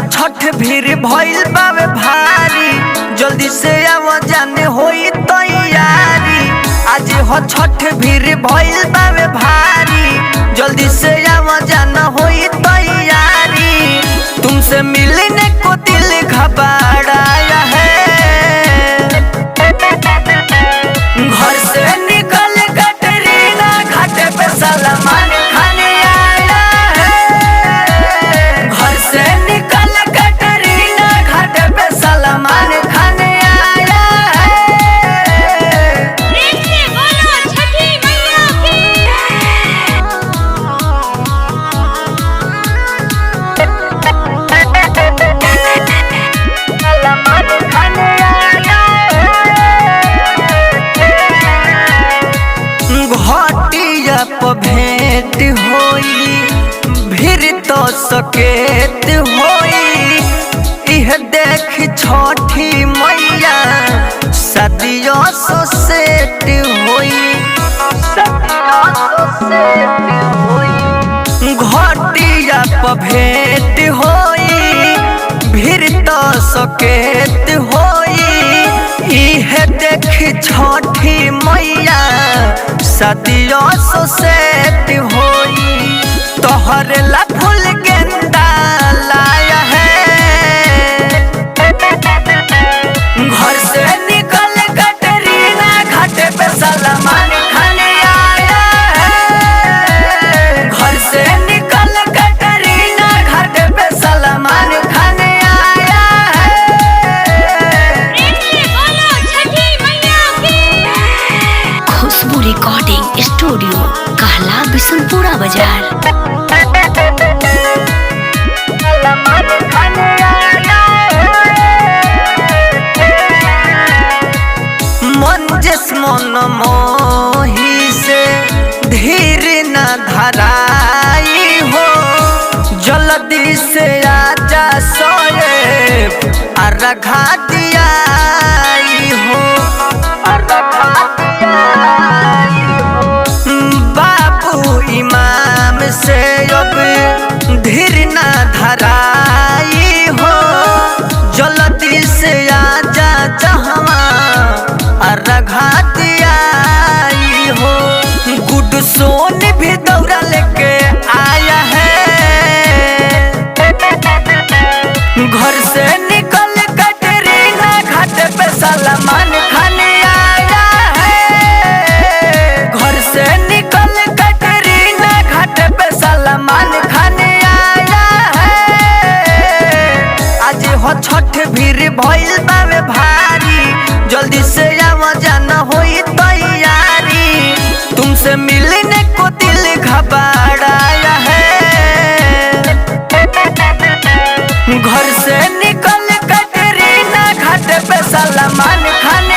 छठ भीड़ भइल बावे भारी, जल्दी से आव जाने होई तैयारी। आज हो छठ भीड़ भइल बावे भारी, जल्दी से आव जाना होई तैयारी। तुमसे मिलने को दिल घबराया है, घर से निकल कटरीना घाट पे सलमान खान आया है। घर से निकल कटरीना घाट पे सलमान खान आया है। प्रेम से बोलो छठी मैया सलमान खान आया है। घाटिया पर भेंट होई, भीड़ तो सकेत होई। इह देख छठी मैया सदियों सो सेट होई, सदियों सो सेट होई। घाटिया पर भेंट होई, भीड़ तो सकेत होई। इह देख छठी मैया सदियों सो सेट होई। तोहर ला फूल गेंदा लाया है, घर से निकल कटरीना घाट पे सलमान खान आया है। घर से निकल कटरीना घाट पे सलमान खान आया है। प्रेम से बोलो छठी मैया की। खुशबू रिकॉर्डिंग स्टूडियो कहला बिशनपुरा बाजार। सलमान खान आया है। मन जिस मन मोही से धीर न धराई हो, जल्दी से आजा सोए अर्घा दियाई हो, अर्घा दियाई हो। बाबू इमाम से अब धीर न धराई हो, जल्दी से आजा जहवा अर्घा दियाई हो। गुड सोन भी दौड़ा लेके आया है, घर से निकल कटरीना घाट पे सलमान खान आया है। घर से निकल कटरीना घाट पे सलमान खान आया है। आज हो छठ भीड़ भइल बावे भारी, जल्दी से आव जाना होई तैयारी। तुमसे मिलने को दिल घबराया है, घर से निकल कटरीना घाट पे सलमान खान